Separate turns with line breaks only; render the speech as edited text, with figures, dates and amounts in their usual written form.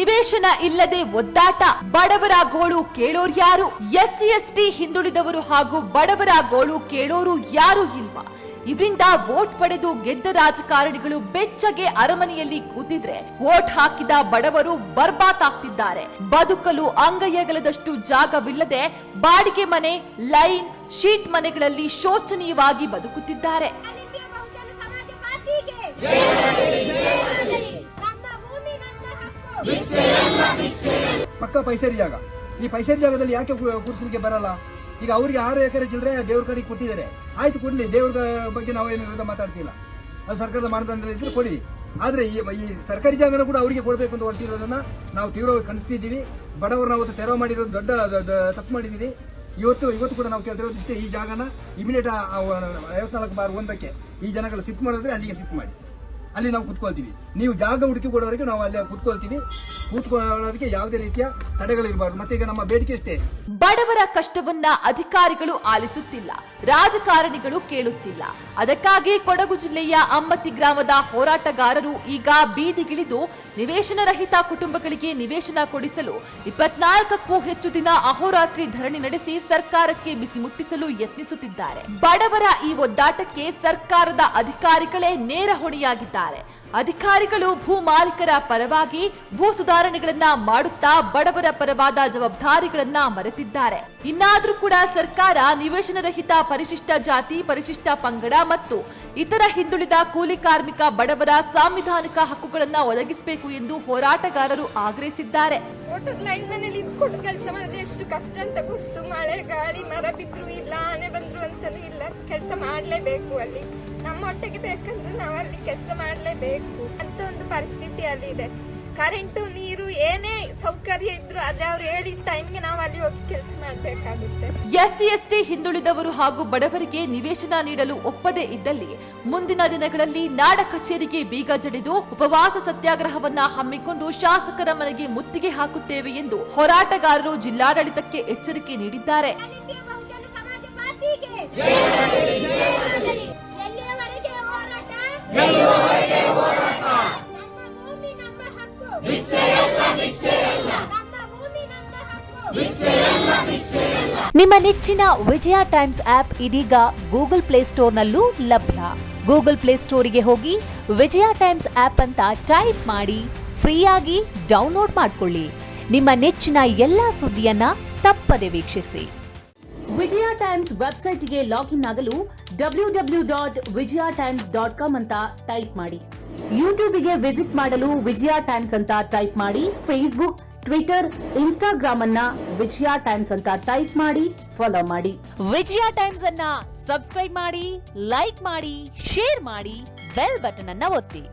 ನಿವೇಶನ ಇಲ್ಲದೆ ಒದ್ದಾಟ, ಬಡವರ ಗೋಳು ಕೇಳೋರ್ಯಾರು? ಎಸ್ಸಿ ಎಸ್ಟಿ ಹಿಂದುಳಿದವರು ಹಾಗೂ ಬಡವರ ಗೋಳು ಕೇಳೋರು ಯಾರು ಇಲ್ವಾ? ಇವರಿಂದ ವೋಟ್ ಪಡೆದು ಗೆದ್ದ ರಾಜಕಾರಣಿಗಳು ಬೆಚ್ಚಗೆ ಅರಮನೆಯಲ್ಲಿ ಕೂತಿದ್ರೆ ವೋಟ್ ಹಾಕಿದ ಬಡವರು ಬರ್ಬಾತ್ ಆಗ್ತಿದ್ದಾರೆ. ಬದುಕಲು ಅಂಗೈಯಗಲದಷ್ಟು ಜಾಗವಿಲ್ಲದೆ ಬಾಡಿಗೆ ಮನೆ, ಲೈನ್, ಶೀಟ್ ಮನೆಗಳಲ್ಲಿ ಶೋಚನೀಯವಾಗಿ ಬದುಕುತ್ತಿದ್ದಾರೆ.
ಪಕ್ಕ ಪೈಸರಿ ಜಾಗ. ಈ ಪೈಸರಿ ಜಾಗದಲ್ಲಿ ಯಾಕೆ ಕೂರ್ಸಲಿಕ್ಕೆ ಬರಲ್ಲ? ಈಗ ಅವ್ರಿಗೆ 6 ಎಕರೆ ಚಿಲ್ಲರೆ ದೇವ್ರ ಕಡೆಗೆ ಕೊಟ್ಟಿದ್ದಾರೆ, ಆಯ್ತು ಕೊಡ್ಲಿ, ದೇವ್ರ ಬಗ್ಗೆ ನಾವೇನು ವಿರೋಧ ಮಾತಾಡ್ತಿಲ್ಲ, ಅದು ಸರ್ಕಾರದ ಮಾನದಂಡ ಇದ್ರೆ ಕೊಡಿ. ಆದ್ರೆ ಈ ಸರ್ಕಾರಿ ಜಾಗನ ಕೂಡ ಅವರಿಗೆ ಕೊಡಬೇಕು ಅಂತ ಹೊರಟಿರೋದನ್ನ ನಾವು ತೀವ್ರವಾಗಿ ಖಂಡಿಸ್ತಿದ್ದೀವಿ. ಬಡವರನ್ನ ಅವತ್ತು ತೆರವು ಮಾಡಿರೋದು ದೊಡ್ಡ ತಪ್ಪು ಮಾಡಿದ್ದೀವಿ. ಇವತ್ತು ಕೂಡ ನಾವು ಕೇಳ್ತಿರೋದು ಇಷ್ಟೇ, ಈ ಜಾಗನ ಇಮಿಡಿಯೇಟ್ 54/1ಕ್ಕೆ ಈ ಜನಗಳು ಶಿಫ್ಟ್ ಮಾಡಿದ್ರೆ ಅಲ್ಲಿಗೆ ಶಿಫ್ಟ್ ಮಾಡಿ, ಅಲ್ಲಿ ನಾವು ಕುತ್ಕೊಳ್ತೀವಿ. ನೀವು ಜಾಗ ಹುಡುಕಿ ಕೊಡೋವರೆಗೆ ನಾವು ಅಲ್ಲಿ ಕೂತ್ಕೊಳ್ತೀವಿ. ಕೂತ್ಕೊಳ್ಳೋದಕ್ಕೆ ಯಾವುದೇ ರೀತಿಯ ತಡೆಗಳಿರಬಾರ್ದು. ಮತ್ತೆ ಈಗ ನಮ್ಮ ಬೇಡಿಕೆ ಅಷ್ಟೇ,
ಬಡವರ ಕಷ್ಟವನ್ನ ಅಧಿಕಾರಿಗಳು ಆಲಿಸುತ್ತಿಲ್ಲ, ರಾಜಕಾರಣಿಗಳು ಕೇಳುತ್ತಿಲ್ಲ. ಅದಕ್ಕಾಗಿ ಕೊಡಗು ಜಿಲ್ಲೆಯ ಅಮ್ಮತ್ತಿ ಗ್ರಾಮದ ಹೋರಾಟಗಾರರು ಈಗ ಬೀದಿಗಿಳಿದು ನಿವೇಶನ ರಹಿತ ಕುಟುಂಬಗಳಿಗೆ ನಿವೇಶನ ಕೊಡಿಸಲು 24ಕ್ಕೂ ಹೆಚ್ಚು ದಿನ ಅಹೋರಾತ್ರಿ ಧರಣಿ ನಡೆಸಿ ಸರ್ಕಾರಕ್ಕೆ ಬಿಸಿ ಮುಟ್ಟಿಸಲು ಯತ್ನಿಸುತ್ತಿದ್ದಾರೆ. ಬಡವರ ಈ ಒದ್ದಾಟಕ್ಕೆ ಸರ್ಕಾರದ ಅಧಿಕಾರಿಗಳೇ ನೇರ ಹೊಣೆಯಾಗಿದ್ದಾರೆ. ಅಧಿಕಾರಿಗಳು ಭೂ ಮಾಲೀಕರ ಪರವಾಗಿ ಭೂ ಸುಧಾರಣೆಗಳನ್ನ ಮಾಡುತ್ತಾ ಬಡವರ ಪರವಾದ ಜವಾಬ್ದಾರಿಗಳನ್ನ ಮರೆತಿದ್ದಾರೆ. ಇನ್ನಾದ್ರೂ ಕೂಡ ಸರ್ಕಾರ ನಿವೇಶನ ರಹಿತ ಪರಿಶಿಷ್ಟ ಜಾತಿ, ಪರಿಶಿಷ್ಟ ಪಂಗಡ ಮತ್ತು ಇತರ ಹಿಂದುಳಿದ ಕೂಲಿ ಕಾರ್ಮಿಕ ಬಡವರ ಸಾಂವಿಧಾನಿಕ ಹಕ್ಕುಗಳನ್ನ ಒದಗಿಸಬೇಕು ಎಂದು ಹೋರಾಟಗಾರರು ಆಗ್ರಹಿಸಿದ್ದಾರೆ.
ಲೈನ್ ಮನೇಲಿ ಇದ್ಕೊಂಡು ಕೆಲಸ ಮಾಡಿದ್ರೆ ಎಷ್ಟು ಕಷ್ಟ ಅಂತ ಗೊತ್ತು. ಮಳೆ ಗಾಳಿ ಮರ ಬಿದ್ರು ಇಲ್ಲ, ಆನೆ ಬಂದ್ರು ಅಂತಾನೂ ಇಲ್ಲ, ಕೆಲಸ ಮಾಡ್ಲೇಬೇಕು. ಅಲ್ಲಿ ನಮ್ಮ ಹೊಟ್ಟೆಗೆ ಬೇಕಂದ್ರೆ ನಾವು ಅಲ್ಲಿ ಕೆಲಸ ಮಾಡ್ಲೇಬೇಕು ಅಂತ ಒಂದು ಪರಿಸ್ಥಿತಿ ಅಲ್ಲಿ ಇದೆ. ಕರೆಂಟು, ನೀರು, ಏನೇ ಸೌಕರ್ಯ ಇದ್ರು ಆದ್ರೆ ಅವ್ರು ಹೇಳಿದ ಟೈಮ್ಗೆ ನಾವು ಅಲ್ಲಿ ಹೋಗಿ ಕೆಲಸ ಮಾಡ್ಬೇಕಾಗುತ್ತೆ.
ಎಸ್ಸಿ ಎಸ್ಟಿ ಹಿಂದುಳಿದವರು ಹಾಗೂ ಬಡವರಿಗೆ ನಿವೇಶನ ನೀಡಲು ಒಪ್ಪದೇ ಇದ್ದಲ್ಲಿ ಮುಂದಿನ ದಿನಗಳಲ್ಲಿ ನಾಡ ಕಚೇರಿಗೆ ಬೀಗ ಜಡಿದು ಉಪವಾಸ ಸತ್ಯಾಗ್ರಹವನ್ನ ಹಮ್ಮಿಕೊಂಡು ಶಾಸಕರ ಮನೆಗೆ ಮುತ್ತಿಗೆ ಹಾಕುತ್ತೇವೆ ಎಂದು ಹೋರಾಟಗಾರರು ಜಿಲ್ಲಾಡಳಿತಕ್ಕೆ ಎಚ್ಚರಿಕೆ ನೀಡಿದ್ದಾರೆ.
ನಿಮ್ಮ ನೆಚ್ಚಿನ ವಿಜಯ ಟೈಮ್ಸ್ ಆಪ್ ಇದೀಗ ಗೂಗಲ್ ಪ್ಲೇಸ್ಟೋರ್ನಲ್ಲೂ ಲಭ್ಯ. ಗೂಗಲ್ ಪ್ಲೇಸ್ಟೋರಿಗೆ ಹೋಗಿ ವಿಜಯ ಟೈಮ್ಸ್ ಆಪ್ ಅಂತ ಟೈಪ್ ಮಾಡಿ ಫ್ರೀಯಾಗಿ ಡೌನ್ಲೋಡ್ ಮಾಡಿಕೊಳ್ಳಿ. ನಿಮ್ಮ ನೆಚ್ಚಿನ ಎಲ್ಲಾ ಸುದ್ದಿಯನ್ನ ತಪ್ಪದೆ ವೀಕ್ಷಿಸಿ. ವಿಜಯ ಟೈಮ್ಸ್ ವೆಬ್ಸೈಟ್ಗೆ ಲಾಗಿನ್ ಆಗಲು www.vijayatimes.com ಅಂತ ಟೈಪ್ ಮಾಡಿ. ಯೂಟ್ಯೂಬ್ಗೆ ವಿಸಿಟ್ ಮಾಡಲು ವಿಜಯ ಟೈಮ್ಸ್ ಅಂತ ಟೈಪ್ ಮಾಡಿ. ಫೇಸ್ಬುಕ್, ಟ್ವಿಟರ್, ಇನ್ಸ್ಟಾಗ್ರಾಮ್ ಅನ್ನ ವಿಜಯ ಟೈಮ್ಸ್ ಅಂತ ಟೈಪ್ ಮಾಡಿ, ಫಾಲೋ ಮಾಡಿ. ವಿಜಯ ಟೈಮ್ಸ್ ಅನ್ನ ಸಬ್ಸ್ಕ್ರೈಬ್ ಮಾಡಿ, ಲೈಕ್ ಮಾಡಿ, ಶೇರ್ ಮಾಡಿ, ಬೆಲ್ ಬಟನ್ ಅನ್ನ ಒತ್ತಿ.